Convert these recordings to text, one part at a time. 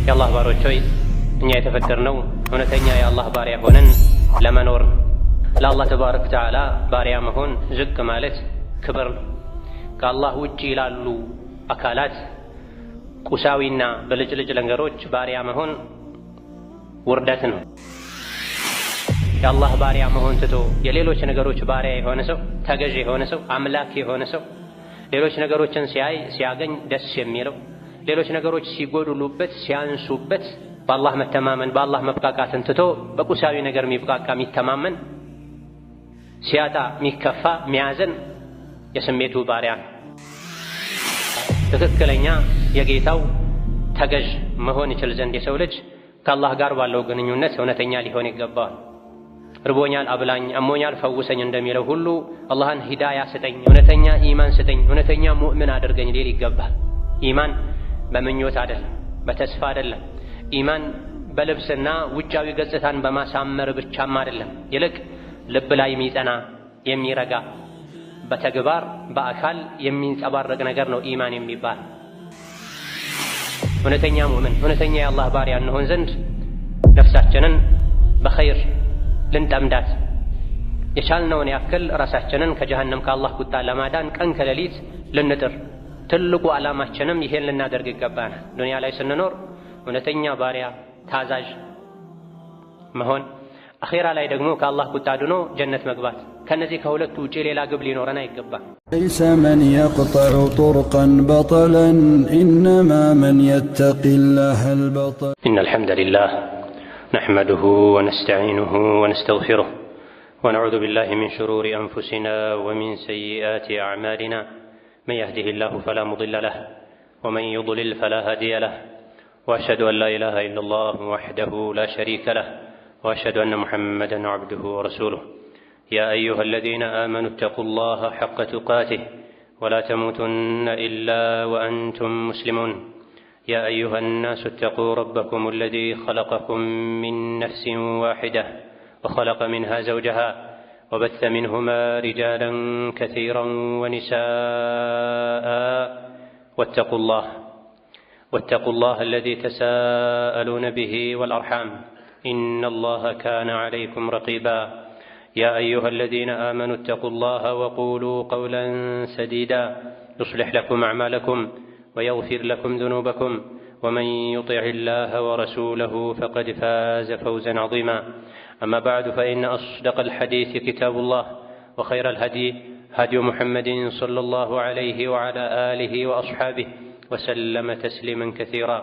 የአላህ ባሮች ሆይ እኛ የተፈጠርነው እውነተኛ የአላህ ባሪያ ሆነን ለመኖር ለአላህ ተባረከ ወተዓላ ባሪያ መሆን ዝቅ ማለት ክብር ነው። ከአላህ ውጪ ላሉ አካላት ቁሳዊና ብልጭልጭ ነገሮች ባሪያ መሆን ውርደት ነው። የአላህ ባሪያ መሆን ትቶ የሌሎች ነገሮች ባሪያ የሆነ ሰው፣ ተገዥ የሆነ ሰው፣ አምላክ የሆነ ሰው ሌሎች ነገሮችን ሲያገኝ ደስ የሚለው ሌሎች ነገሮች ሲጎድሉበት ሲያንሱበት በአላህ መተማመን በአላህ መብቃቃትን ትቶ በቁሳዊ ነገር የሚብቃቃ የሚተማመን ሲያጣ የሚከፋ የሚያዘን የስሜቱ ባሪያ ነው። ትክክለኛ የጌታው ተገዥ መሆን ይችል ዘንድ የሰው ልጅ ከአላህ ጋር ባለው ግንኙነት እውነተኛ ሊሆን ይገባዋል። ርቦኛል አብላኝ፣ አሞኛል ፈውሰኝ እንደሚለው ሁሉ አላህን ሂዳያ ስጠኝ፣ እውነተኛ ኢማን ስጠኝ፣ እውነተኛ ሙእምን አድርገኝ ሊል ይገባል። ኢማን በምኞት አይደለም፣ በተስፋ አይደለም። ኢማን በልብስና ውጫዊ ገጽታን በማሳመር ብቻም አይደለም። ይልቅ ልብ ላይ የሚጸና የሚረጋ በተግባር በአካል የሚንጸባረቅ ነገር ነው ኢማን የሚባል። እውነተኛ ሙእምን እውነተኛ የአላህ ባሪያ እንሆን ዘንድ ነፍሳችንን በኸይር ልንጠምዳት የቻልነውን ያክል ራሳችንን ከጀሃነም ከአላህ ቁጣ ለማዳን ቀን ከሌሊት ልንጥር ትልቁ ዓላማችንም ይሄን ልናደርግ ይገባናል። ዱንያ ላይ ስንኖር እውነተኛ ባሪያ ታዛዥ መሆን፣ አኼራ ላይ ደግሞ ከአላህ ቁጣ ድኖ ጀነት መግባት። ከነዚህ ከሁለቱ ውጪ ሌላ ግብ ሊኖረን አይገባም። ليس من يقطع طرقا بطلا إنما من يتقي الله البطل. إن الحمد لله نحمده ونستعينه ونستغفره ونعوذ بالله من شرور أنفسنا ومن سيئات أعمالنا من يهده الله فلا مضل له ومن يضلل فلا هادي له وأشهد أن لا إله إلا الله وحده لا شريك له وأشهد أن محمدا عبده ورسوله يا أيها الذين آمنوا اتقوا الله حق تقاته ولا تموتن إلا وأنتم مسلمون يا أيها الناس اتقوا ربكم الذي خلقكم من نفس واحدة وخلق منها زوجها وبث منهما رجالا كثيرا ونساء واتقوا الله الذي تساءلون به والأرحام إن الله كان عليكم رقيبا يا أيها الذين آمنوا اتقوا الله وقولوا قولا سديدا يصلح لكم أعمالكم ويغفر لكم ذنوبكم ومن يطع الله ورسوله فقد فاز فوزا عظيما أما بعد فإن أصدق الحديث كتاب الله وخير الهدي هدي محمد صلى الله عليه وعلى آله وأصحابه وسلم تسليما كثيرا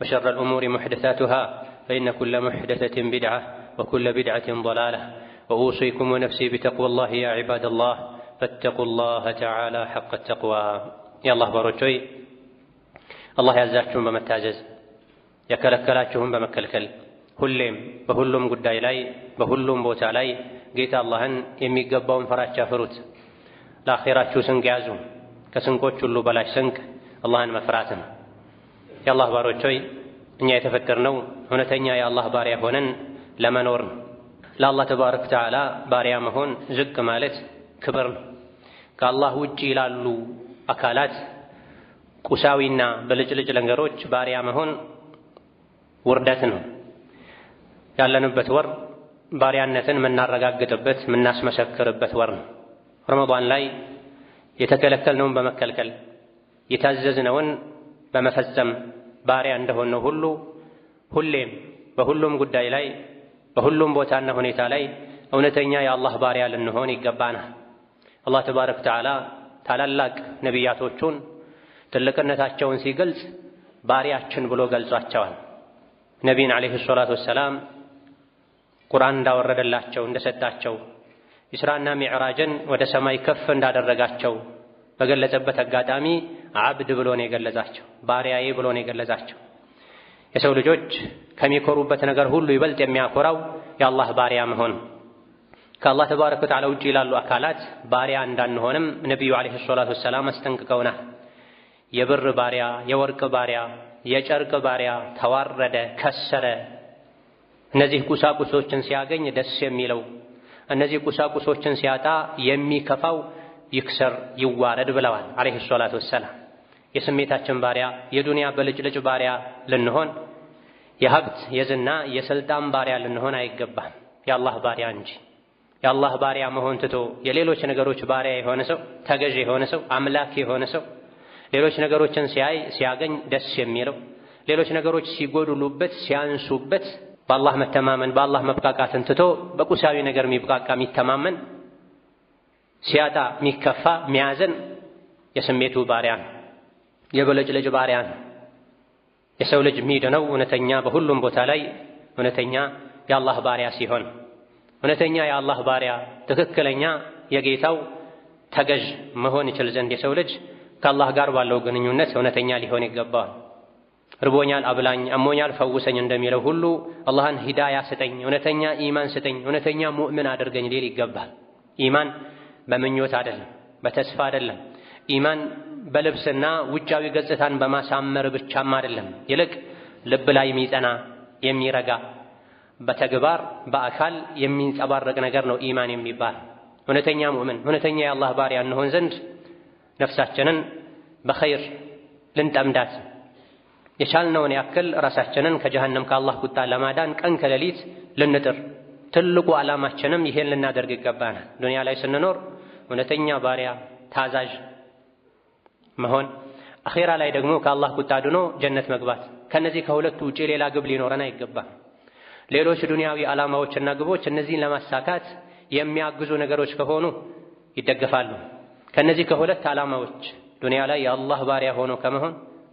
وشر الأمور محدثاتها فإن كل محدثة بدعة وكل بدعة ضلالة وأوصيكم ونفسي بتقوى الله يا عباد الله فاتقوا الله تعالى حق التقوى يا الله باروچوي الله ያዛችሁን በመታዘዝ የከለከላችሁን በመከልከል ሁሌም በሁሉም ጉዳይ ላይ በሁሉም ቦታ ላይ ጌታ አላህን የሚገባውን ፈራቻ ፍሩት። ለአኺራችሁ ስንቅ ያዙ። ከስንቆች ሁሉ በላሽ ስንቅ አላህን መፍራት ነው። የአላህ ባሮች ሆይ እኛ የተፈጠርነው እውነተኛ የአላህ ባሪያ ሆነን ለመኖር ነው። ለአላህ ተባረከ ወተዓላ ባሪያ መሆን ዝቅ ማለት ክብር ነው። ከአላህ ውጪ ላሉ አካላት ቁሳዊና ብልጭልጭ ነገሮች ባሪያ መሆን ውርደት ነው። ያለንበት ወር ባሪያነትን የምናረጋግጥበት የምናስመሰክርበት ወር ነው። ረመዳን ላይ የተከለከልነውን በመከልከል የታዘዝነውን በመፈጸም ባሪያ እንደሆነው ሁሉ ሁሌም በሁሉም ጉዳይ ላይ በሁሉም ቦታና ሁኔታ ላይ እውነተኛ የአላህ ባሪያ ልንሆን ይገባናል። አላህ ተባረከ ወተዓላ ታላላቅ ነቢያቶቹን ትልቅነታቸውን ሲገልጽ ባሪያችን ብሎ ገልጿቸዋል። ነቢይን ዓለይሂ ሰላቱ ወሰላም ቁርአን እንዳወረደላቸው እንደሰጣቸው ኢስራና ሚዕራጅን ወደ ሰማይ ከፍ እንዳደረጋቸው በገለጸበት አጋጣሚ አብድ ብሎ ነው የገለጻቸው፣ ባሪያዬ ብሎ ነው የገለጻቸው። የሰው ልጆች ከሚኮሩበት ነገር ሁሉ ይበልጥ የሚያኮራው የአላህ ባሪያ መሆን። ከአላህ ተባረከ ወተዓላ ውጪ ላሉ አካላት ባሪያ እንዳንሆንም ነቢዩ ዓለይሂ ሰላቱ ወሰላም አስጠንቅቀውናል። የብር ባሪያ፣ የወርቅ ባሪያ፣ የጨርቅ ባሪያ ተዋረደ፣ ከሰረ። እነዚህ ቁሳቁሶችን ሲያገኝ ደስ የሚለው፣ እነዚህ ቁሳቁሶችን ሲያጣ የሚከፋው ይክሰር ይዋረድ ብለዋል ዓለይሂ ሰላቱ ወሰላም። የስሜታችን ባሪያ የዱንያ በልጭልጭ ባሪያ ልንሆን የሀብት የዝና የስልጣን ባሪያ ልንሆን አይገባም። የአላህ ባሪያ እንጂ የአላህ ባሪያ መሆን ትቶ የሌሎች ነገሮች ባሪያ የሆነ ሰው ተገዥ የሆነ ሰው አምላክ የሆነ ሰው ሌሎች ነገሮችን ሲያይ ሲያገኝ ደስ የሚለው ሌሎች ነገሮች ሲጎድሉበት ሲያንሱበት በአላህ መተማመን በአላህ መብቃቃትን ትቶ በቁሳዊ ነገር የሚብቃቃ የሚተማመን ሲያጣ የሚከፋ የሚያዘን የስሜቱ ባሪያ ነው። የበለጭልጭ ባሪያ ነው። የሰው ልጅ የሚድነው እውነተኛ በሁሉም ቦታ ላይ እውነተኛ የአላህ ባሪያ ሲሆን እውነተኛ የአላህ ባሪያ ትክክለኛ የጌታው ተገዥ መሆን ይችል ዘንድ የሰው ልጅ ከአላህ ጋር ባለው ግንኙነት እውነተኛ ሊሆን ይገባዋል። ርቦኛል አብላኝ፣ አሞኛል ፈውሰኝ እንደሚለው ሁሉ አላህን ሂዳያ ስጠኝ፣ እውነተኛ ኢማን ስጠኝ፣ እውነተኛ ሙእምን አድርገኝ ሊል ይገባል። ኢማን በምኞት አይደለም፣ በተስፋ አይደለም። ኢማን በልብስና ውጫዊ ገጽታን በማሳመር ብቻም አይደለም። ይልቅ ልብ ላይ የሚጸና የሚረጋ በተግባር በአካል የሚንጸባረቅ ነገር ነው ኢማን የሚባል። እውነተኛ ሙእምን እውነተኛ የአላህ ባሪያ እንሆን ዘንድ ነፍሳችንን በኸይር ልንጠምዳት የቻልነውን ያክል ራሳችንን ከጀሃነም ከአላህ ቁጣ ለማዳን ቀን ከሌሊት ልንጥር ትልቁ ዓላማችንም ይሄን ልናደርግ ይገባናል። ዱንያ ላይ ስንኖር እውነተኛ ባሪያ ታዛዥ መሆን፣ አኼራ ላይ ደግሞ ከአላህ ቁጣ ድኖ ጀነት መግባት። ከነዚህ ከሁለቱ ውጪ ሌላ ግብ ሊኖረን አይገባም። ሌሎች ዱንያዊ ዓላማዎችና ግቦች እነዚህን ለማሳካት የሚያግዙ ነገሮች ከሆኑ ይደገፋሉ። ከነዚህ ከሁለት ዓላማዎች ዱንያ ላይ የአላህ ባሪያ ሆኖ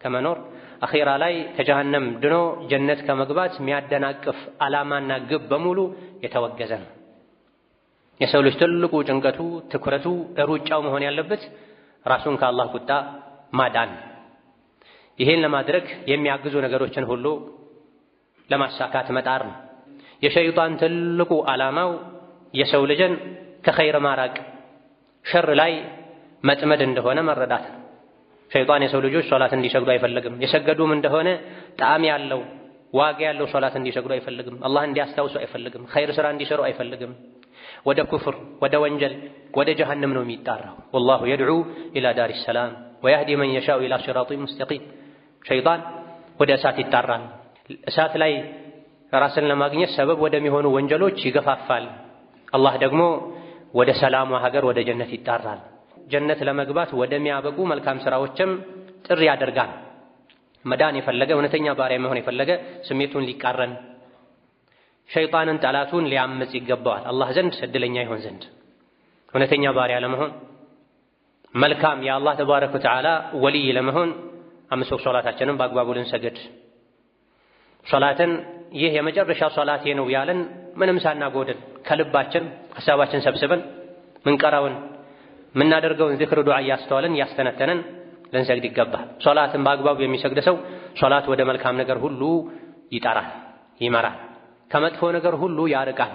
ከመኖር አኼራ ላይ ከጀሃነም ድኖ ጀነት ከመግባት የሚያደናቅፍ ዓላማና ግብ በሙሉ የተወገዘ ነው። የሰው ልጅ ትልቁ ጭንቀቱ ትኩረቱ ሩጫው መሆን ያለበት ራሱን ከአላህ ቁጣ ማዳን። ይሄን ለማድረግ የሚያግዙ ነገሮችን ሁሉ ለማሳካት መጣር ነው። የሸይጣን ትልቁ ዓላማው የሰው ልጅን ከኸይር ማራቅ ሸር ላይ መጥመድ እንደሆነ መረዳት ነው። ሸይጣን የሰው ልጆች ሶላት እንዲሰግዱ አይፈልግም። የሰገዱም እንደሆነ ጣዕም ያለው ዋጋ ያለው ሶላት እንዲሰግዱ አይፈልግም። አላህ እንዲያስታውሱ አይፈልግም። ኸይር ስራ እንዲሰሩ አይፈልግም። ወደ ኩፍር፣ ወደ ወንጀል፣ ወደ ጀሃነም ነው የሚጣራው። ወላሁ የድዑ ኢላ ዳሪ ሰላም ወየህዲ መን የሻኡ ኢላ ሲራጢን ሙስተቂም። ሸይጣን ወደ እሳት ይጣራል። እሳት ላይ ራስን ለማግኘት ሰበብ ወደሚሆኑ ወንጀሎች ይገፋፋል። አላህ ደግሞ ወደ ሰላሟ ሀገር ወደ ጀነት ይጣራል። ጀነት ለመግባት ወደሚያበቁ መልካም ስራዎችም ጥሪ ያደርጋል። መዳን የፈለገ እውነተኛ ባሪያ መሆን የፈለገ ስሜቱን ሊቃረን ሸይጣንን ጠላቱን ሊያምጽ ይገባዋል። አላህ ዘንድ እድለኛ ይሆን ዘንድ እውነተኛ ባሪያ ለመሆን መልካም የአላህ ተባረከ ወተዓላ ወልይ ለመሆን አምስት ወቅት ሶላታችንን በአግባቡ ልንሰግድ ሶላትን ይህ የመጨረሻ ሶላቴ ነው ያለን ምንም ሳናጎድል ከልባችን ሐሳባችን ሰብስበን ምንቀራውን ምናደርገውን ዚክር ዱዓ እያስተዋልን እያስተነተንን ልንሰግድ ይገባል። ሶላትን በአግባቡ የሚሰግድ ሰው ሶላት ወደ መልካም ነገር ሁሉ ይጠራል፣ ይመራል፣ ከመጥፎ ነገር ሁሉ ያርቃል፣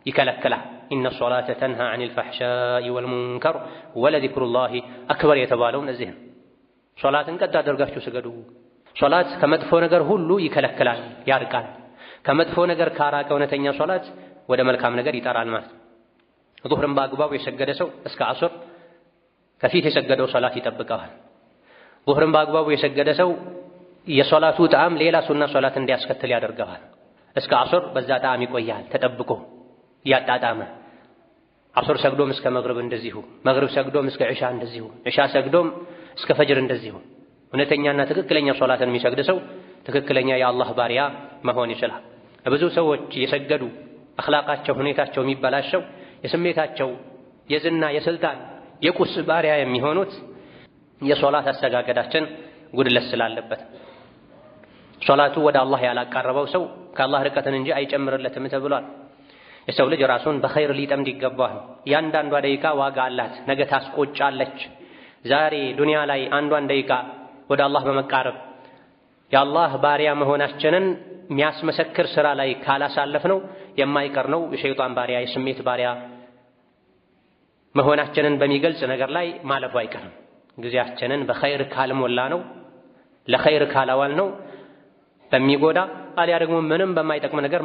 ይከለክላል። ኢነ ሶላተ ተንሃ ዐኒል ፈሕሻኢ ወልሙንከር ወለዚክሩላሂ አክበር የተባለውን እዚህ ነው። ሶላትን ቀጥ አድርጋችሁ ስገዱ። ሶላት ከመጥፎ ነገር ሁሉ ይከለክላል፣ ያርቃል። ከመጥፎ ነገር ካራቀ እውነተኛ ሶላት ወደ መልካም ነገር ይጠራል ማለት ነው። ዙህርን በአግባቡ የሰገደ ሰው እስከ ዐሱር ከፊት የሰገደው ሶላት ይጠብቀዋል። ዙህርን በአግባቡ የሰገደ ሰው የሶላቱ ጣዕም ሌላ ሱና ሶላት እንዲያስከትል ያደርገዋል። እስከ ዐሱር በዛ ጣዕም ይቆያል ተጠብቆ እያጣጣመ። ዐሱር ሰግዶም እስከ መግሪብ እንደዚሁ፣ መግሪብ ሰግዶም እስከ ዒሻ እንደዚሁ፣ ዒሻ ሰግዶም እስከ ፈጅር እንደዚሁ። እውነተኛና ትክክለኛ ሶላትን የሚሰግድ ሰው ትክክለኛ የአላህ ባሪያ መሆን ይችላል። ብዙ ሰዎች የሰገዱ አኽላቃቸው ሁኔታቸው የሚበላሸው የስሜታቸው የዝና የስልጣን የቁስ ባሪያ የሚሆኑት የሶላት አሰጋገዳችን ጉድለት ስላለበት። ሶላቱ ወደ አላህ ያላቃረበው ሰው ከአላህ ርቀትን እንጂ አይጨምርለትም ተብሏል። የሰው ልጅ ራሱን በኸይር ሊጠምድ ይገባል። ያንዳንዷ ደቂቃ ዋጋ አላት፣ ነገ ታስቆጫለች። ዛሬ ዱንያ ላይ አንዷን ደቂቃ ወደ አላህ በመቃረብ የአላህ ባሪያ መሆናችንን የሚያስመሰክር ስራ ላይ ካላሳለፍነው የማይቀር ነው የሸይጣን ባሪያ የስሜት ባሪያ መሆናችንን በሚገልጽ ነገር ላይ ማለፉ አይቀርም። ጊዜያችንን በኸይር ካልሞላ ነው ለኸይር ካላዋል ነው በሚጎዳ አሊያ ደግሞ ምንም በማይጠቅም ነገር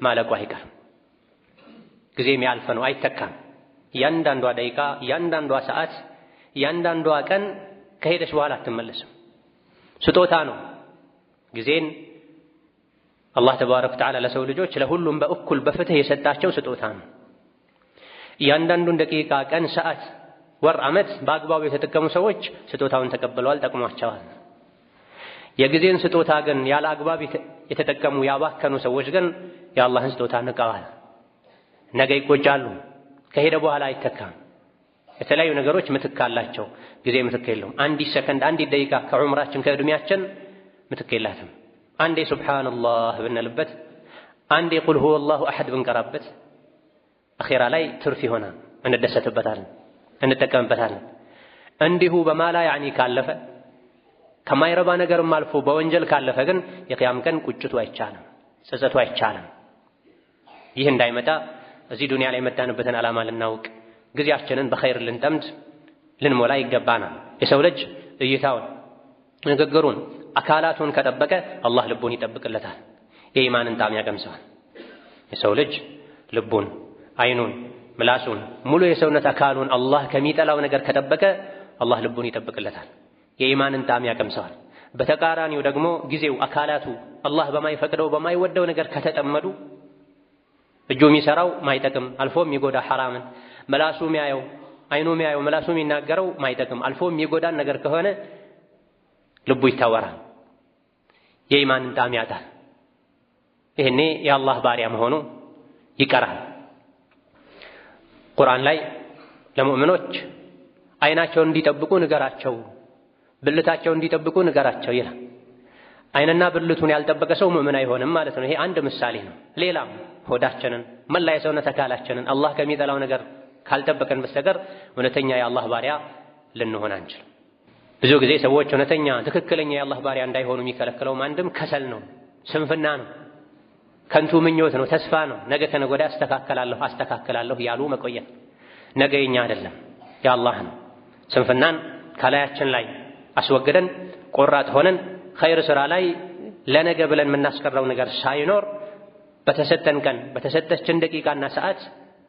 ማለቁ አይቀርም። ጊዜ የሚያልፍ ነው፣ አይተካም። ያንዳንዷ ደቂቃ፣ ያንዳንዷ ሰዓት፣ ያንዳንዷ ቀን ከሄደች በኋላ አትመለስም። ስጦታ ነው። ጊዜን አላህ ተባረከ ወተዓላ ለሰው ልጆች ለሁሉም በእኩል በፍትህ የሰጣቸው ስጦታ ነው። እያንዳንዱን ደቂቃ፣ ቀን፣ ሰዓት፣ ወር፣ ዓመት በአግባቡ የተጠቀሙ ሰዎች ስጦታውን ተቀብለዋል፣ ጠቅሟቸዋል። የጊዜን ስጦታ ግን ያለ አግባብ የተጠቀሙ ያባከኑ ሰዎች ግን የአላህን ስጦታ ንቀዋል። ነገ ይቆጫሉ። ከሄደ በኋላ አይተካም። የተለያዩ ነገሮች ምትክ አላቸው። ጊዜ ምትክ የለውም። አንዲት ሰከንድ፣ አንዲት ደቂቃ ከዑምራችን ከእድሜያችን ምትክ የላትም። አንዴ ሱብሓነላህ ብንልበት፣ አንዴ ቁል ሁወላሁ አሐድ ብንቀራበት አኼራ ላይ ትርፍ ይሆናል። እንደሰትበታለን፣ እንጠቀምበታለን። እንዲሁ በማላ ያዕኒ ካለፈ ከማይረባ ነገርም አልፎ በወንጀል ካለፈ ግን የቂያም ቀን ቁጭቱ አይቻልም፣ ጸጸቱ አይቻልም። ይህ እንዳይመጣ እዚህ ዱንያ ላይ የመጣንበትን ዓላማ ልናውቅ ጊዜያችንን በኸይር ልንጠምድ ልንሞላ ይገባናል። የሰው ልጅ እይታውን፣ ንግግሩን፣ አካላቱን ከጠበቀ አላህ ልቡን ይጠብቅለታል፣ የኢማንን ጣዕም ያቀምሰዋል። የሰው ልጅ ልቡን፣ አይኑን፣ ምላሱን፣ ሙሉ የሰውነት አካሉን አላህ ከሚጠላው ነገር ከጠበቀ አላህ ልቡን ይጠብቅለታል፣ የኢማንን ጣዕም ያቀምሰዋል። በተቃራኒው ደግሞ ጊዜው፣ አካላቱ አላህ በማይፈቅደው በማይወደው ነገር ከተጠመዱ እጁ የሚሰራው ማይጠቅም አልፎ የሚጎዳ ሐራምን፣ ምላሱ የሚያየው፣ አይኑ የሚያየው፣ ምላሱ የሚናገረው ማይጠቅም አልፎ የሚጎዳን ነገር ከሆነ ልቡ ይታወራል፣ የኢማንን ጣዕም ያጣል። ይህኔ የአላህ ባሪያ መሆኑ ይቀራል። ቁርአን ላይ ለሙእሚኖች አይናቸውን እንዲጠብቁ ንገራቸው፣ ብልታቸውን እንዲጠብቁ ንገራቸው ይላል። አይንና ብልቱን ያልጠበቀ ሰው ሙእምን አይሆንም ማለት ነው። ይሄ አንድ ምሳሌ ነው። ሌላም ሆዳችንን፣ መላ የሰውነት አካላችንን አላህ ከሚጠላው ነገር ካልጠበቀን በስተቀር እውነተኛ የአላህ ባሪያ ልንሆን አንችልም። ብዙ ጊዜ ሰዎች እውነተኛ ትክክለኛ የአላህ ባሪያ እንዳይሆኑ የሚከለክለውም አንድም ከሰል ነው፣ ስንፍና ነው፣ ከንቱ ምኞት ነው፣ ተስፋ ነው። ነገ ከነገ ወዲያ አስተካክላለሁ ያሉ መቆየት። ነገ የኛ አይደለም የአላህ ነው። ስንፍናን ከላያችን ላይ አስወግደን ቆራጥ ሆነን ኸይር ሥራ ላይ ለነገ ብለን የምናስቀረው ነገር ሳይኖር በተሰጠን ቀን በተሰጠችን ደቂቃና ሰዓት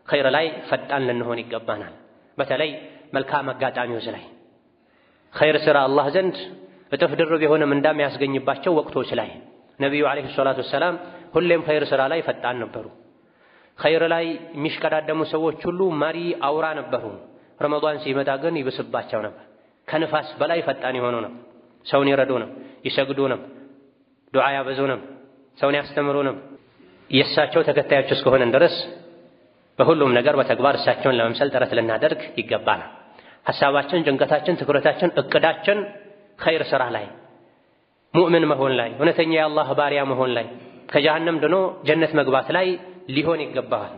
ኸይር ላይ ፈጣን ልንሆን ይገባናል። በተለይ መልካም አጋጣሚዎች ላይ ኸይር ሥራ አላህ ዘንድ እጥፍ ድርብ የሆነም እንደሚያስገኝባቸው ወቅቶች ላይ ነቢዩ ዓለይሂ ሰላቱ ወሰላም ሁሌም ኸይር ሥራ ላይ ፈጣን ነበሩ። ኸይር ላይ የሚሽቀዳደሙ ሰዎች ሁሉ መሪ አውራ ነበሩ። ረመዳን ሲመጣ ግን ይብስባቸው ነበር። ከንፋስ በላይ ፈጣን የሆኑ ነው። ሰውን ይረዱ ነው፣ ይሰግዱ ነው፣ ዱዓ ያበዙ ነው፣ ሰውን ያስተምሩ ነው። የእሳቸው ተከታዮች እስከሆነን ድረስ በሁሉም ነገር በተግባር እሳቸውን ለመምሰል ጥረት ልናደርግ ይገባናል። ሐሳባችን፣ ጭንቀታችን፣ ትኩረታችን፣ እቅዳችን ኸይር ሥራ ላይ ሙእምን መሆን ላይ እውነተኛ የአላህ ባሪያ መሆን ላይ ከጀሃነም ድኖ ጀነት መግባት ላይ ሊሆን ይገባል።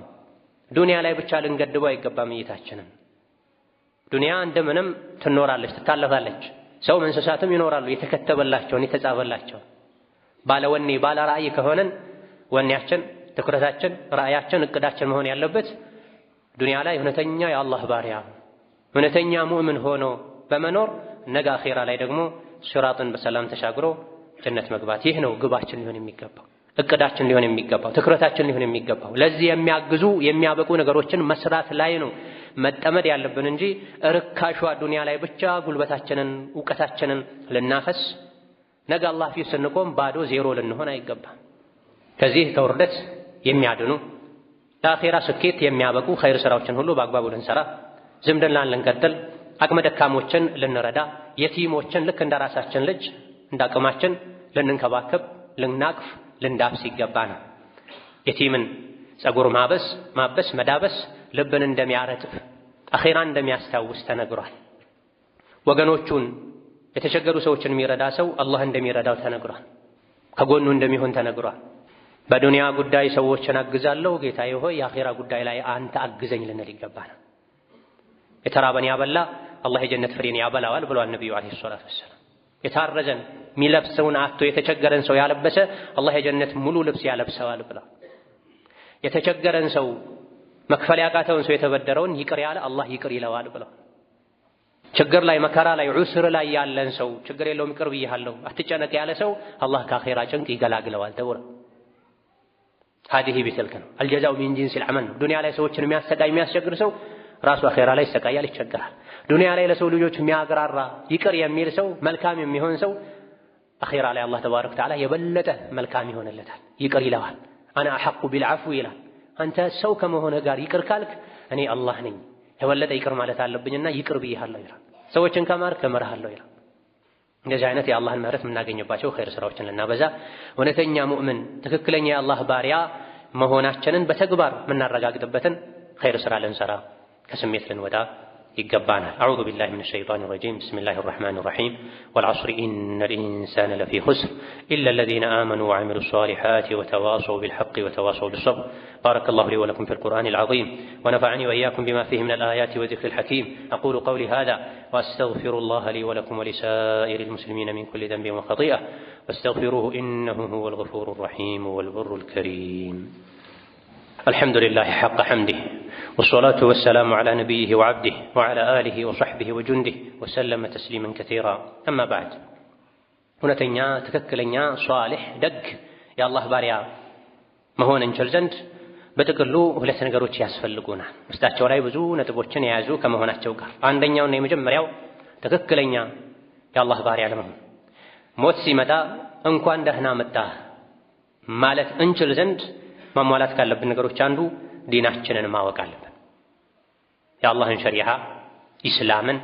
ዱንያ ላይ ብቻ ልንገድበው አይገባም እይታችንን። ዱንያ እንደምንም ትኖራለች፣ ትታለፋለች። ሰውም እንስሳትም ይኖራሉ የተከተበላቸውን የተጻፈላቸው። ባለ ወኔ ባለ ራእይ ከሆነን ወኔያችን፣ ትኩረታችን፣ ራእያችን፣ እቅዳችን መሆን ያለበት ዱንያ ላይ እውነተኛ የአላህ ባሪያ እውነተኛ ሙእምን ሆኖ በመኖር ነገ አኼራ ላይ ደግሞ ሲራጥን በሰላም ተሻግሮ ጀነት መግባት። ይህ ነው ግባችን ሊሆን የሚገባው፣ እቅዳችን ሊሆን የሚገባው፣ ትኩረታችን ሊሆን የሚገባው። ለዚህ የሚያግዙ የሚያበቁ ነገሮችን መስራት ላይ ነው መጠመድ ያለብን እንጂ ርካሿ ዱንያ ላይ ብቻ ጉልበታችንን ዕውቀታችንን ልናፈስ ነገ አላህ ፊት ስንቆም ባዶ ዜሮ ልንሆን አይገባም። ከዚህ ከውርደት የሚያድኑ ለአኼራ ስኬት የሚያበቁ ኸይር ሥራዎችን ሁሉ በአግባቡ ልንሰራ፣ ዝምድናን ልንቀጥል፣ አቅመ ደካሞችን ልንረዳ፣ የቲሞችን ልክ እንደ ራሳችን ልጅ እንዳቅማችን ልንንከባከብ፣ ልናቅፍ፣ ልንዳብስ ይገባናል። የቲምን ጸጉር ማበስ መዳበስ ልብን እንደሚያረጥብ አኼራን እንደሚያስታውስ ተነግሯል። ወገኖቹን የተቸገሩ ሰዎችን የሚረዳ ሰው አላህ እንደሚረዳው ተነግሯል። ከጎኑ እንደሚሆን ተነግሯል። በዱንያ ጉዳይ ሰዎችን አግዛለሁ፣ ጌታዬ ሆይ የአኼራ ጉዳይ ላይ አንተ አግዘኝ ልንል ይገባናል። የተራበን ያበላ አላህ የጀነት ፍሬን ያበላዋል ብሏል ነቢዩ ዓለይሂ ሰላቱ ወሰላም። የታረዘን የሚለብሰውን አጥቶ የተቸገረን ሰው ያለበሰ አላህ የጀነት ሙሉ ልብስ ያለብሰዋል ብሏል። የተቸገረን ሰው መክፈል ያቃተውን ሰው የተበደረውን ይቅር ያለ አላህ ይቅር ይለዋል ብሏል። ችግር ላይ መከራ ላይ ዑስር ላይ ያለን ሰው ችግር የለውም ይቅር ብያለሁ አትጨነቅ ያለ ሰው አላህ ከአኼራ ጭንቅ ይገላግለዋል ተብሏል። ሀዲህ ቢትልክ ነው አልጀዛኡ ሚን ጂንሲል ዐመል ነው። ዱንያ ላይ ሰዎችን የሚያሰቃይ የሚያስቸግር ሰው ራሱ አኼራ ላይ ይሰቃያል፣ ይቸገራል። ዱንያ ላይ ለሰው ልጆች የሚያግራራ ይቅር የሚል ሰው መልካም የሚሆን ሰው አኺራ ላይ አላህ ተባረከ ወተዓላ የበለጠ መልካም ይሆንለታል፣ ይቅር ይለዋል። አና አሐቁ ቢልዐፍዊ ይላል። አንተ ሰው ከመሆንህ ጋር ይቅር ካልክ እኔ አላህ ነኝ የበለጠ ይቅር ማለት አለብኝና ይቅር ብዬሃለሁ ይላል። ሰዎችን ከማርክ እምርሃለሁ ይላል። እንደዚህ አይነት የአላህን ምህረት የምናገኝባቸው ኸይር ስራዎችን ልናበዛ እውነተኛ ሙእምን ትክክለኛ የአላህ ባሪያ መሆናችንን በተግባር የምናረጋግጥበትን ኸይር ስራ ልንሰራ ከስሜት ልንወጣ ይገባናል። አዑዙ ቢላሂ ሚነ ሸይጣኒ ረጂም ቢስሚላሂ ረሕማኒ ረሒም ወልዐስሪ ኢነል ኢንሳነ ለፊ ኹስር ኢላ አለዚነ አመኑ ወዐሚሉ ሷሊሓቲ ወተዋሰው ቢልሐቂ ወተዋሰው ቢሰብር ባረከላሁ ሊ ወለኩም ፊል ቁርአኒል ዐዚም ወነፈዐኒ ወኢያኩም ቢማ ፊሂ ሚነል አያቲ ወዚክሪል ሐኪም አቁሉ ቀውሊ ሃዛ ወአስተግፊሩላህ ሊ ወለኩም ወሊሳኢሪል ሙስሊሚነ ሚን ኩሊ ዘንቢን ወኸጢአ ፈስተግፊሩሁ ኢነሁ ሁወል ገፉሩር ረሒም ወል ከሪም الحمد لله حق حمده والصلاة والسلام على نبيه وعبده وعلى آله وصحبه وجنده وسلم تسليما كثيرا أما بعد እውነተኛ ትክክለኛ ሷሊህ ደግ የአላህ ባሪያ መሆን እንችል ዘንድ በጥቅሉ ሁለት ነገሮች ያስፈልጉናል። ውስጣቸው ላይ ብዙ ነጥቦችን የያዙ ከመሆናቸው ጋር አንደኛውና የመጀመሪያው ትክክለኛ የአላህ ባሪያ ለመሆን ሞት ሲመጣ እንኳን ደህና መጣህ ማለት እንችል ዘንድ ማሟላት ካለብን ነገሮች አንዱ ዲናችንን ማወቅ አለብን። የአላህን ሸሪዓ ኢስላምን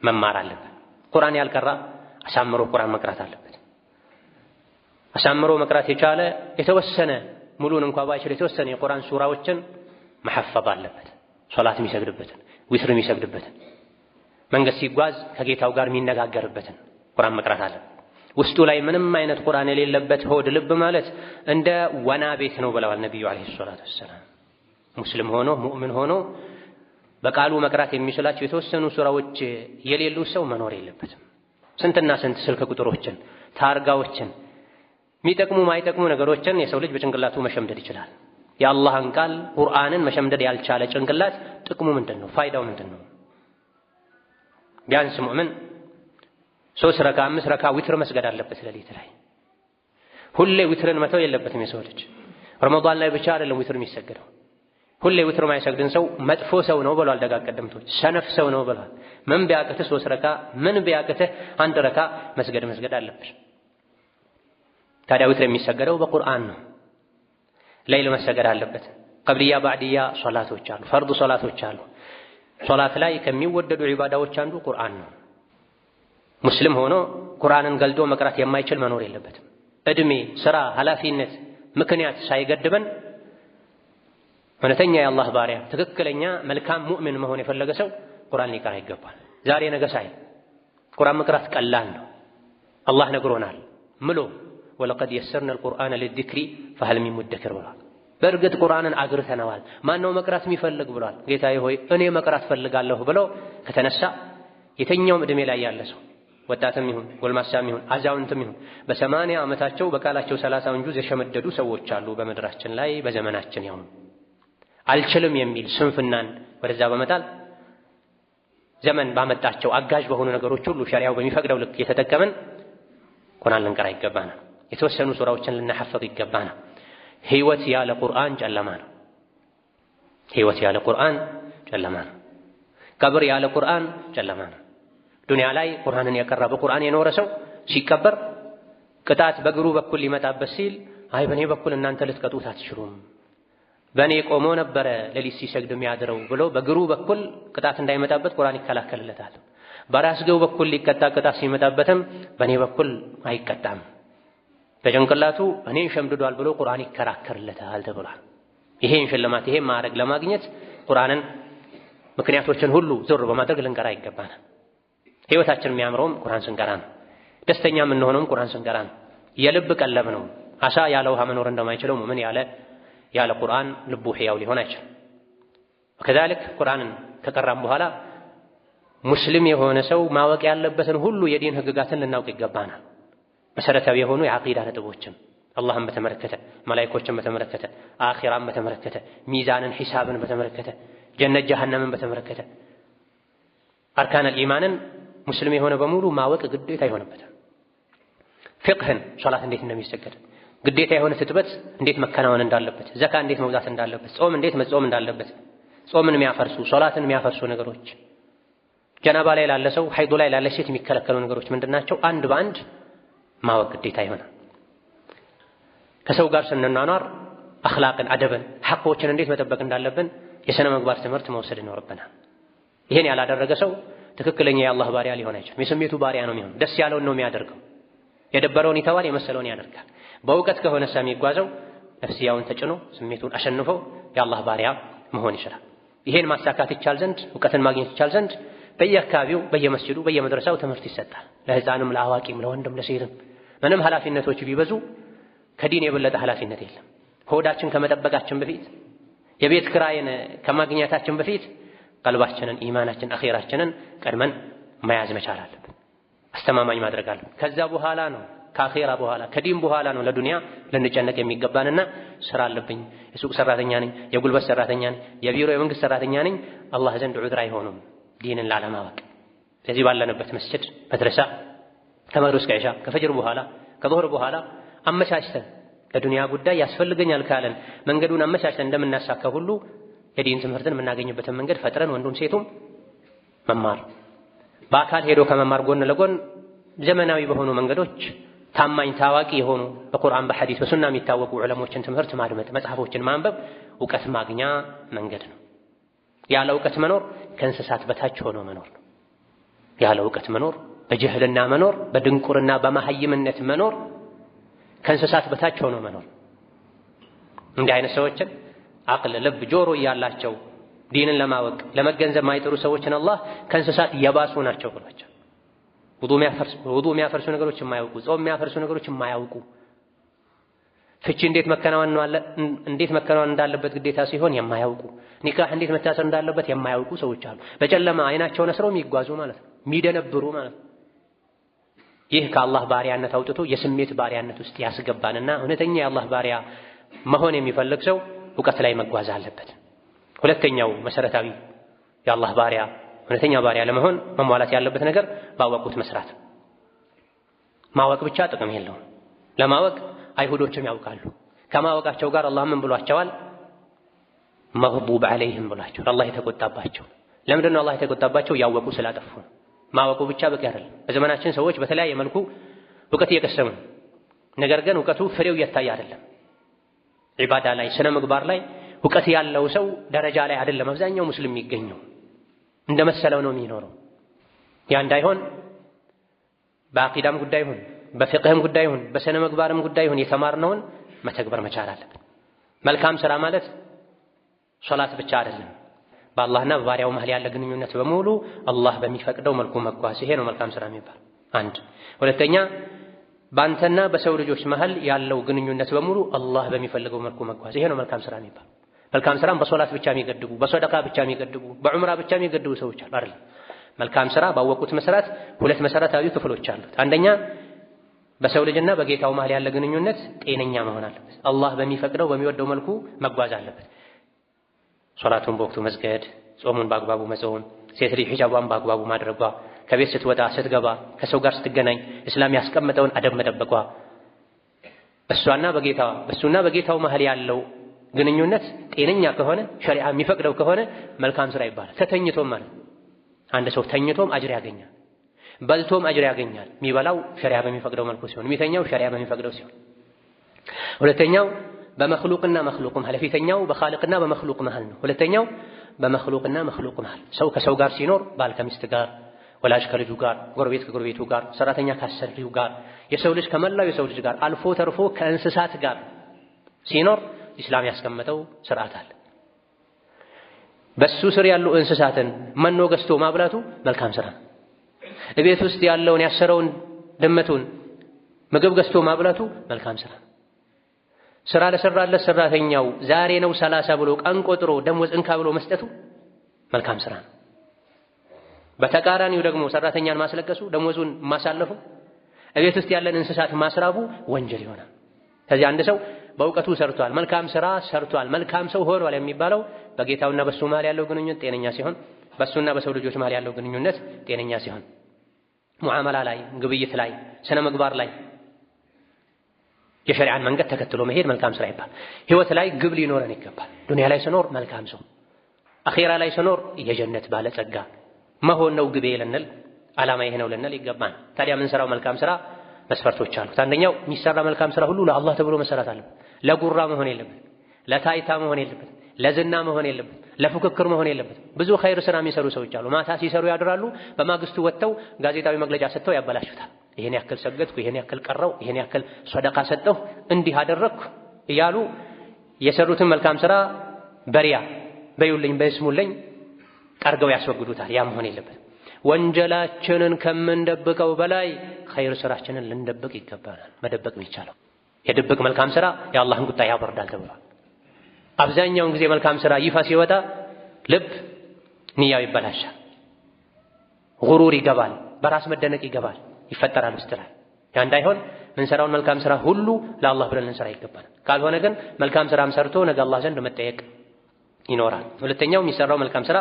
መማር አለብን። ቁርአን ያልቀራ አሳምሮ ቁርአን መቅራት አለበት። አሳምሮ መቅራት የቻለ የተወሰነ ሙሉን እንኳን ባይችል የተወሰነ የቁርአን ሱራዎችን መሐፈዝ አለበት። ሶላት የሚሰግድበትን፣ ዊትር የሚሰግድበትን፣ መንገድ ሲጓዝ ከጌታው ጋር የሚነጋገርበትን ቁርአን መቅራት አለበት። ውስጡ ላይ ምንም አይነት ቁርአን የሌለበት ሆድ ልብ ማለት እንደ ወና ቤት ነው ብለዋል ነብዩ አለይሂ ሰላቱ ወሰላም። ሙስሊም ሆኖ ሙእምን ሆኖ በቃሉ መቅራት የሚችላቸው የተወሰኑ ሱራዎች የሌሉ ሰው መኖር የለበትም። ስንትና ስንት ስልክ ቁጥሮችን፣ ታርጋዎችን፣ የሚጠቅሙ ማይጠቅሙ ነገሮችን የሰው ልጅ በጭንቅላቱ መሸምደድ ይችላል። የአላህን ቃል ቁርአንን መሸምደድ ያልቻለ ጭንቅላት ጥቅሙ ምንድን ነው? ፋይዳው ምንድን ነው? ቢያንስ ሙእምን 3 ረካ 5 ረካ ዊትር መስገድ አለበት ሌሊት ላይ። ሁሌ ዊትርን መተው የለበትም የሰው ልጅ። ረመዳን ላይ ብቻ አይደለም ዊትር የሚሰገደው። ሁሌ ዊትር ማይሰግድን ሰው መጥፎ ሰው ነው ብለዋል ደጋግ ቀደምቶች። ሰነፍ ሰው ነው ብለዋል። ምን ቢያቅትህ 3 ረካ ምን ቢያቅትህ 1 ረካ መስገድ አለበት። ታዲያ ዊትር የሚሰገደው በቁርአን ነው። ሌሊት መሰገድ አለበት። ቀብልያ ባዕድያ ሶላቶች አሉ፣ ፈርድ ሶላቶች አሉ። ሶላት ላይ ከሚወደዱ ዒባዳዎች አንዱ ቁርአን ነው። ሙስሊም ሆኖ ቁርአንን ገልጦ መቅራት የማይችል መኖር የለበትም። እድሜ፣ ስራ፣ ኃላፊነት ምክንያት ሳይገድበን እውነተኛ የአላህ ባሪያ ትክክለኛ መልካም ሙእምን መሆን የፈለገ ሰው ቁርአን ሊቀራ ይገባል። ዛሬ ነገ ሳይል ቁርአን መቅራት ቀላል ነው። አላህ ነግሮናል ምሎ ወለቀድ የሰርና አልቁርአነ ሊዚክሪ ፈሀል ሚን ሙደኪር ብሏል። በእርግጥ ቁርአንን አግርተነዋል፣ ማነው መቅራት የሚፈልግ ብሏል። ጌታዬ ሆይ እኔ መቅራት ፈልጋለሁ ብሎ ከተነሳ የትኛውም እድሜ ላይ ያለ ሰው ወጣትም ይሁን ጎልማሳም ይሁን አዛውንትም ይሁን በ80 ዓመታቸው በቃላቸው 30 ጁዝ የሸመደዱ ሰዎች አሉ በመድራችን ላይ በዘመናችን። ያው አልችልም የሚል ስንፍናን ወደዛ በመጣል ዘመን ባመጣቸው አጋዥ በሆኑ ነገሮች ሁሉ ሸሪዓው በሚፈቅደው ልክ የተጠቀመን ቁርአን ልንቀራ ይገባናል። የተወሰኑ ሱራዎችን ልናሐፈዝ ይገባናል። ህይወት ያለ ቁርአን ጨለማ ነው። ህይወት ያለ ቁርአን ጨለማ ነው። ቀብር ያለ ቁርአን ጨለማ ነው። ዱንያ ላይ ቁርአንን የቀራ በቁርአን የኖረ ሰው ሲቀበር ቅጣት በእግሩ በኩል ሊመጣበት ሲል አይ በእኔ በኩል እናንተ ልትቀጡት አትችሉም፣ በእኔ ቆሞ ነበረ ሌሊት ሲሰግድ የሚያድረው ብሎ በእግሩ በኩል ቅጣት እንዳይመጣበት ቁርአን ይከላከልለታል። በራስጌው በኩል ሊቀጣ ቅጣት ሲመጣበትም በእኔ በኩል አይቀጣም፣ በጭንቅላቱ እኔን ሸምድዷል ብሎ ቁርአን ይከራከርለታል ተብሏል። ይሄን ሽልማት ይሄን ማዕረግ ለማግኘት ቁርአንን ምክንያቶችን ሁሉ ዞር በማድረግ ልንቀራ ይገባናል። ህይወታችን የሚያምረውም ቁርአን ስንቀራ ነው። ደስተኛ የምንሆነውም ቁርአን ስንቀራ ነው። የልብ ቀለብ ነው። አሳ ያለ ውሃ መኖር እንደማይችለው ሙእምን ያለ ቁርአን ልቡ ሕያው ሊሆን አይችልም። ወከዛልክ ቁርአንን ከቀራም በኋላ ሙስሊም የሆነ ሰው ማወቅ ያለበትን ሁሉ የዲን ህግጋትን ልናውቅ ይገባናል። መሰረታዊ የሆኑ የዓቂዳ ነጥቦችን አላህን በተመለከተ፣ መላእክቶችን በተመለከተ፣ አኺራን በተመለከተ፣ ሚዛንን ሒሳብን በተመለከተ፣ ጀነት ጀሃነምን በተመለከተ አርካነል ኢማንን ሙስሊም የሆነ በሙሉ ማወቅ ግዴታ ይሆንበታል። ፍቅህን ሶላት እንዴት እንደሚሰገድ ግዴታ የሆነ ትጥበት እንዴት መከናወን እንዳለበት፣ ዘካ እንዴት መውጣት እንዳለበት፣ ጾም እንዴት መጾም እንዳለበት፣ ጾምን የሚያፈርሱ ሶላትን የሚያፈርሱ ነገሮች ጀናባ ላይ ላለ ሰው ሐይድ ላይ ላለ ሴት የሚከለከሉ ነገሮች ምንድናቸው? አንድ በአንድ ማወቅ ግዴታ ይሆናል። ከሰው ጋር ስንኗኗር አኽላቅን፣ አደብን፣ ሐቆችን እንዴት መጠበቅ እንዳለብን የሥነ ምግባር ትምህርት መውሰድ ይኖርብናል። ይሄን ያላደረገ ሰው ትክክለኛ የአላህ ባሪያ ሊሆን አይችልም። የስሜቱ ባሪያ ነው የሚሆነው። ደስ ያለውን ነው የሚያደርገው። የደበረውን ይተዋል፣ የመሰለውን ያደርጋል። በእውቀት ከሆነ የሚጓዘው ነፍስያውን ተጭኖ ስሜቱን አሸንፎ የአላህ ባሪያ መሆን ይችላል። ይሄን ማሳካት ይቻል ዘንድ እውቀትን ማግኘት ይቻል ዘንድ በየአካባቢው በየመስጂዱ በየመድረሳው ትምህርት ይሰጣል። ለሕፃንም ለአዋቂም ለወንድም ለሴትም ምንም ኃላፊነቶች ቢበዙ ከዲን የበለጠ ኃላፊነት የለም። ሆዳችን ከመጠበቃችን በፊት የቤት ክራይን ከማግኘታችን በፊት ቀልባችንን፣ ኢማናችን፣ አኺራችንን ቀድመን መያዝ መቻል አለብን። አስተማማኝ ማድረግ አለብን። ከዛ በኋላ ነው ከአኺራ በኋላ ከዲን በኋላ ነው ለዱንያ ልንጨነቅ የሚገባንና ስራ አለብኝ፣ የሱቅ ሰራተኛ ነኝ፣ የጉልበት ሰራተኛ ነኝ፣ የቢሮ የመንግስት ሰራተኛ ነኝ አላህ ዘንድ ዑድር አይሆኑም ዲንን ላለማወቅ። ስለዚህ ባለንበት መስጂድ መድረሳ ከመግሪብ እስከ ኢሻ ከፈጅር በኋላ ከዙህር በኋላ አመቻችተን ለዱንያ ጉዳይ ያስፈልገኛል ካለን መንገዱን አመቻችተን እንደምናሳካ ሁሉ የዲን ትምህርትን የምናገኝበትን መንገድ ፈጥረን ወንዱም ሴቱም መማር፣ በአካል ሄዶ ከመማር ጎን ለጎን ዘመናዊ በሆኑ መንገዶች ታማኝ ታዋቂ የሆኑ በቁርአን በሐዲስ በሱና የሚታወቁ ዑለሞችን ትምህርት ማድመጥ፣ መጽሐፎችን ማንበብ እውቀት ማግኛ መንገድ ነው። ያለ እውቀት መኖር ከእንስሳት በታች ሆኖ መኖር ነው። ያለ እውቀት መኖር፣ በጅህልና መኖር፣ በድንቁርና በመሐይምነት መኖር ከእንስሳት በታች ሆኖ መኖር። እንዲህ አይነት ሰዎችን አቅል፣ ልብ፣ ጆሮ እያላቸው ዲንን ለማወቅ ለመገንዘብ ማይጥሩ ሰዎችን አላህ ከእንስሳት የባሱ ናቸው ብሏቸው። ውዱእ የሚያፈርሱ ነገሮች የማያውቁ፣ ጾም የሚያፈርሱ ነገሮች የማያውቁ፣ ፍቺ እንዴት መከናወን እንዳለበት ግዴታ ሲሆን የማያውቁ፣ ኒካህ እንዴት መታሰር እንዳለበት የማያውቁ ሰዎች አሉ። በጨለማ አይናቸውን አስረው የሚጓዙ ማለት ነው፣ የሚደነብሩ ማለት ነው። ይህ ከአላህ ባሪያነት አውጥቶ የስሜት ባሪያነት ውስጥ ያስገባንና እውነተኛ የአላህ ባሪያ መሆን የሚፈልግ ሰው እውቀት ላይ መጓዝ አለበት። ሁለተኛው መሰረታዊ የአላህ ባሪያ እውነተኛ ባሪያ ለመሆን መሟላት ያለበት ነገር ባወቁት መስራት። ማወቅ ብቻ ጥቅም የለውም። ለማወቅ አይሁዶችም ያውቃሉ። ከማወቃቸው ጋር አላህ ምን ብሏቸዋል? መግዱብ ዐለይሂም ብሏቸዋል። አላህ የተቆጣባቸው። ለምንድን ነው አላህ የተቆጣባቸው? ያወቁ ስላጠፉ። ማወቁ ብቻ በቂ አይደለም። በዘመናችን ሰዎች በተለያየ መልኩ እውቀት እየቀሰሙ ነገር ግን እውቀቱ ፍሬው እየታየ አይደለም። ዒባዳ ላይ ስነ ምግባር ላይ እውቀት ያለው ሰው ደረጃ ላይ አይደለም አብዛኛው ሙስሊም የሚገኘው። እንደመሰለው ነው የሚኖረው። ያ እንዳይሆን በአቂዳም ጉዳይ ይሁን በፍቅህም ጉዳይ ይሁን በስነ ምግባርም ጉዳይ ይሁን የተማርነውን መተግበር መቻል አለብን። መልካም ስራ ማለት ሶላት ብቻ አይደለም። በአላህና በባሪያው መሃል ያለ ግንኙነት በሙሉ አላህ በሚፈቅደው መልኩ መጓዝ፣ ይሄ ነው መልካም ስራ የሚባል። አንድ ሁለተኛ በአንተና በሰው ልጆች መሃል ያለው ግንኙነት በሙሉ አላህ በሚፈልገው መልኩ መጓዝ፣ ይሄ ነው መልካም ስራ የሚባል። መልካም ስራም በሶላት ብቻ የሚገድቡ፣ በሰደቃ ብቻ የሚገድቡ፣ በዑምራ ብቻ የሚገድቡ ሰዎች አሉ አይደል? መልካም ስራ ባወቁት መስራት ሁለት መሰረታዊ ክፍሎች አሉት። አንደኛ በሰው ልጅና በጌታው መሃል ያለ ግንኙነት ጤነኛ መሆን አለበት። አላህ በሚፈቅደው በሚወደው መልኩ መጓዝ አለበት። ሶላቱን በወቅቱ መስገድ፣ ጾሙን በአግባቡ መጾም፣ ሴት ልጅ ሒጃቧን በአግባቡ ማድረጓ፣ ከቤት ስትወጣ ስትገባ፣ ከሰው ጋር ስትገናኝ እስላም ያስቀመጠውን አደብ መጠበቋ፣ በእሱና በጌታው መሃል ያለው ግንኙነት ጤነኛ ከሆነ ሸሪዓ የሚፈቅደው ከሆነ መልካም ስራ ይባላል። ተተኝቶም ማለት አንድ ሰው ተኝቶም አጅር ያገኛል፣ በልቶም አጅር ያገኛል። የሚበላው ሸሪዓ በሚፈቅደው መልኩ ሲሆን፣ የሚተኛው ሸሪዓ በሚፈቅደው ሲሆን። ሁለተኛው በመኽሉቅና መኽሉቅ መሃል፣ ፊተኛው በኻልቅና በመኽሉቅ መሃል ነው። ሁለተኛው በመኽሉቅና መኽሉቅ መሃል ሰው ከሰው ጋር ሲኖር ባል ከሚስት ጋር፣ ወላጅ ከልጁ ጋር፣ ጎረቤት ከጎረቤቱ ጋር፣ ሰራተኛ ካሰሪው ጋር፣ የሰው ልጅ ከመላው የሰው ልጅ ጋር አልፎ ተርፎ ከእንስሳት ጋር ሲኖር ኢስላም ያስቀመጠው ስርዓት አለ። በሱ ስር ያሉ እንስሳትን መኖ ገዝቶ ማብላቱ መልካም ስራ ነው። እቤት ውስጥ ያለውን ያሰረውን ድመቱን ምግብ ገዝቶ ማብላቱ መልካም ስራ ነው። ስራ ለሰራለት ሰራተኛው ዛሬ ነው 30 ብሎ ቀን ቆጥሮ ደሞዝ እንካ ብሎ መስጠቱ መልካም ስራ ነው። በተቃራኒው ደግሞ ሰራተኛን ማስለቀሱ፣ ደሞዙን ማሳለፉ፣ እቤት ውስጥ ያለን እንስሳት ማስራቡ ወንጀል ይሆናል። ከዚህ አንድ ሰው በእውቀቱ ሰርቷል፣ መልካም ስራ ሰርቷል፣ መልካም ሰው ሆኗል የሚባለው በጌታውና በሱ መሃል ያለው ግንኙነት ጤነኛ ሲሆን፣ በሱና በሰው ልጆች መሃል ያለው ግንኙነት ጤነኛ ሲሆን፣ ሙዓመላ ላይ፣ ግብይት ላይ፣ ስነ ምግባር ላይ የሸሪዓን መንገድ ተከትሎ መሄድ መልካም ስራ ይባላል። ህይወት ላይ ግብ ሊኖረን ይገባል። ዱንያ ላይ ስኖር መልካም ሰው፣ አኺራ ላይ ስኖር የጀነት ባለጸጋ፣ መሆን ነው ግቤ ልንል ዓላማ ይሄ ነው ልንል ይገባል። ታዲያ ምን ሰራው መልካም ስራ መስፈርቶች አሉት። አንደኛው የሚሰራ መልካም ስራ ሁሉ ለአላህ ተብሎ መሰራት አለበት። ለጉራ መሆን የለበት፣ ለታይታ መሆን የለበት፣ ለዝና መሆን የለበት፣ ለፉክክር መሆን የለበት። ብዙ ኸይር ስራ የሚሰሩ ሰዎች አሉ። ማታ ሲሰሩ ያድራሉ። በማግስቱ ወጥተው ጋዜጣዊ መግለጫ ሰጥተው ያበላሹታል። ይሄን ያክል ሰገድኩ፣ ይሄን ያክል ቀረው፣ ይሄን ያክል ሰደቃ ሰጠሁ፣ እንዲህ አደረግኩ እያሉ የሰሩትን መልካም ስራ በሪያ በዩልኝ በስሙልኝ ቀርገው ያስወግዱታል። ያ መሆን የለበት። ወንጀላችንን ከምንደብቀው በላይ ኸይር ስራችንን ልንደብቅ ይገባናል። መደበቅ የሚቻለው የድብቅ መልካም ስራ የአላህን ቁጣ ያበርዳል ተብሏል። አብዛኛውን ጊዜ መልካም ስራ ይፋ ሲወጣ ልብ ንያው ይበላሻል፣ ጉሩር ይገባል፣ በራስ መደነቅ ይገባል፣ ይፈጠራል ውስጥ ላይ። ያ እንዳይሆን ምንሰራውን መልካም ስራ ሁሉ ለአላህ ብለን ልንሰራ ይገባናል። ካልሆነ ግን መልካም ስራም ሰርቶ ነገ አላህ ዘንድ መጠየቅ ይኖራል። ሁለተኛው የሚሰራው መልካም ስራ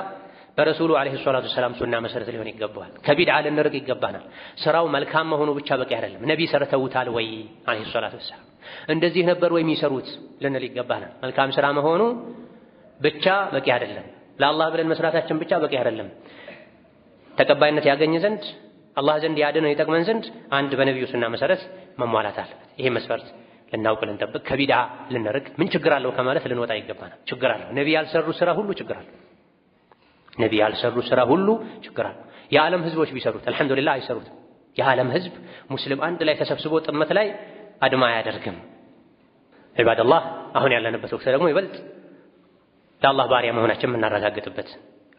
በረሱሉ አለይሂ ሰላቱ ሰላም ሱና መሰረት ሊሆን ይገባዋል። ከቢድዓ ልንርቅ ይገባናል። ስራው መልካም መሆኑ ብቻ በቂ አይደለም። ነቢ ሰርተውታል ወይ አለይሂ ሰላቱ ሰላም እንደዚህ ነበር ወይ የሚሰሩት ልንል ይገባናል። መልካም ስራ መሆኑ ብቻ በቂ አይደለም። ለአላህ ብለን መስራታችን ብቻ በቂ አይደለም። ተቀባይነት ያገኝ ዘንድ አላህ ዘንድ ያድነው ይጠቅመን ዘንድ አንድ በነቢዩ ሱና መሰረት መሟላት አለበት። ይሄ መስፈርት ልናውቅ ልንጠብቅ፣ ከቢድዓ ልንርቅ፣ ምን ችግር አለው ከማለት ልንወጣ ይገባናል። ችግር አለው። ነቢ ያልሰሩ ስራ ሁሉ ችግር አለው። ነቢ ያልሰሩ ስራ ሁሉ ችግር አለው። የዓለም ህዝቦች ቢሰሩት አልሐምዱሊላህ አይሰሩትም። የዓለም ህዝብ ሙስሊም አንድ ላይ ተሰብስቦ ጥመት ላይ አድማ አያደርግም። ዒባደላህ አሁን ያለንበት ወቅት ደግሞ ይበልጥ ለአላህ ባሪያ መሆናችን የምናረጋግጥበት፣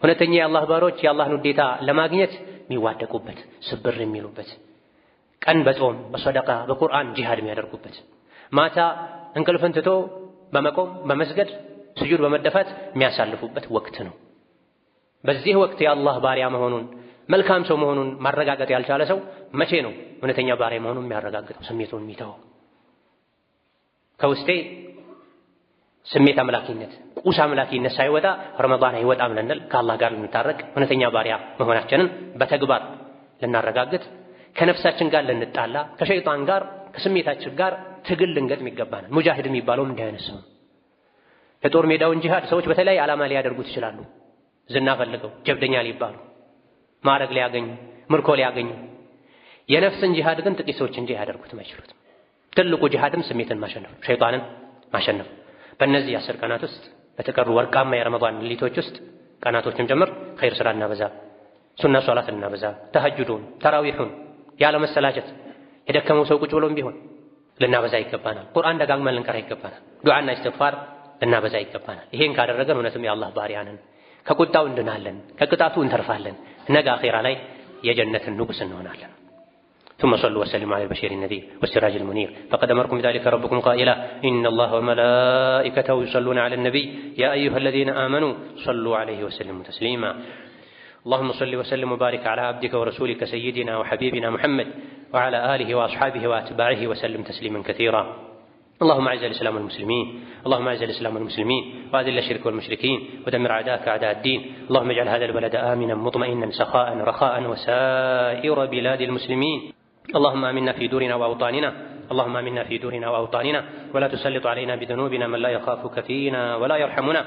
እውነተኛ የአላህ ባሮች የአላህን ውዴታ ለማግኘት የሚዋደቁበት፣ ስብር የሚሉበት፣ ቀን በጾም በሰደቃ በቁርአን ጂሃድ የሚያደርጉበት፣ ማታ እንቅልፍን ትቶ በመቆም በመስገድ ስጁድ በመደፋት የሚያሳልፉበት ወቅት ነው። በዚህ ወቅት የአላህ ባሪያ መሆኑን መልካም ሰው መሆኑን ማረጋገጥ ያልቻለ ሰው መቼ ነው እውነተኛ ባሪያ መሆኑን የሚያረጋግጠው? ስሜቱን የሚተወው ከውስጤ ስሜት አምላኪነት ቁስ አምላኪነት ሳይወጣ ረመዳን አይወጣም ልንል ከአላህ ጋር ልንታረቅ እውነተኛ ባሪያ መሆናችንን በተግባር ልናረጋግጥ ከነፍሳችን ጋር ልንጣላ ከሸይጣን ጋር ከስሜታችን ጋር ትግል ልንገጥም ይገባናል። ሙጃሂድ የሚባለውም እንዲህ አይነት ሰው። የጦር ሜዳውን ጂሃድ ሰዎች በተለያየ ዓላማ ሊያደርጉት ይችላሉ። ዝና ፈልገው ጀብደኛ ሊባሉ፣ ማዕረግ ሊያገኙ፣ ምርኮ ሊያገኙ። የነፍስን ጂሃድ ግን ጥቂት ሰዎች እንጂ ያደርጉትም አይችሉትም። ትልቁ ጂሃድም ስሜትን ማሸነፍ፣ ሸይጣንን ማሸነፍ። በእነዚህ 10 ቀናት ውስጥ በተቀሩ ወርቃማ የረመዳን ሌሊቶች ውስጥ ቀናቶችን ጀምር ኸይር ስራ እናበዛ፣ ሱና ሶላት እናበዛ፣ ተሐጁዱን ተራዊሑን ያለ መሰላቸት የደከመው ሰው ቁጭ ብሎም ቢሆን ልናበዛ ይገባናል። ቁርአን ደጋግመን ልንቀራ ይገባናል። ዱዓና ኢስቲግፋር ልናበዛ ይገባናል። ይሄን ካደረገን እውነትም የአላህ ባሪያ ነን። ከቁጣው እንድናለን፣ ከቅጣቱ እንተርፋለን። ነገ አኺራ ላይ የጀነትን ንጉስ እንሆናለን። ثم صلوا وسلموا على البشير النذير والسراج المنير فقد أمركم بذلك ربكم قائلا إن الله وملائكته يصلون على النبي يا أيها الذين آمنوا صلوا عليه وسلموا تسليما اللهم صل وسلم وبارك على عبدك ورسولك سيدنا وحبيبنا محمد وعلى آله وأصحابه وأتباعه وسلم تسليما كثيرا اللهم اعز الاسلام والمسلمين اللهم اعز الاسلام والمسلمين واذل الشرك والمشركين ودمر اعداءك اعداء الدين اللهم اجعل هذا البلد امنا مطمئنا سخاء رخاء وسائر بلاد المسلمين اللهم امنا في دورنا واوطاننا اللهم امنا في دورنا واوطاننا ولا تسلط علينا بذنوبنا من لا يخافك فينا ولا يرحمنا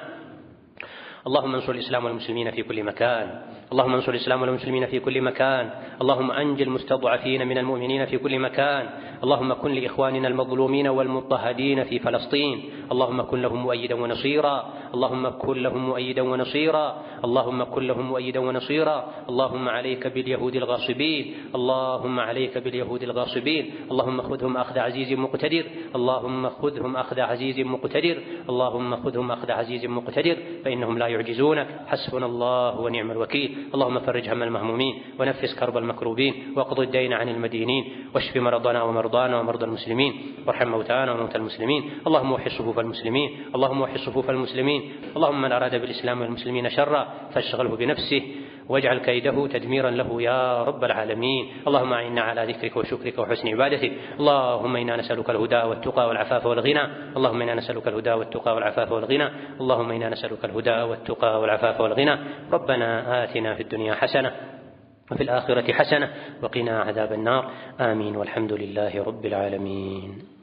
اللهم انصر الإسلام والمسلمين في كل مكان اللهم انصر الإسلام والمسلمين في كل مكان اللهم أنجِ المستضعفين من المؤمنين في كل مكان اللهم كن لإخواننا المظلومين والمضطهدين في فلسطين اللهم كن لهم مؤيدا ونصيرا اللهم كن لهم مؤيدا ونصيرا اللهم كن لهم مؤيدا ونصيرا اللهم عليك باليهود الغاصبين اللهم عليك باليهود الغاصبين اللهم خذهم أخذ عزيز مقتدر اللهم خذهم أخذ عزيز مقتدر اللهم خذهم أخذ عزيز مقتدر فإنهم لا يعجزونك حسبنا الله ونعم الوكيل اللهم فرج هم المهمومين ونفس كرب المكروبين واقض الدين عن المدينين واشف مرضنا ومرضانا ومرضى المسلمين وارحم موتانا وموتى المسلمين اللهم وحد صفوف المسلمين اللهم وحد صفوف المسلمين اللهم من أراد بالإسلام والمسلمين شرا فاشغله بنفسه واجعل كيده تدميرا له يا رب العالمين اللهم أعنا على ذكرك وشكرك وحسن عبادتك اللهم إنا نسألك الهدى والتقى والعفاف والغنى اللهم إنا نسألك الهدى والتقى والعفاف والغنى اللهم إنا نسألك الهدى والتقى والعفاف والغنى ربنا آتنا في الدنيا حسنة وفي الآخرة حسنة وقنا عذاب النار آمين والحمد لله رب العالمين.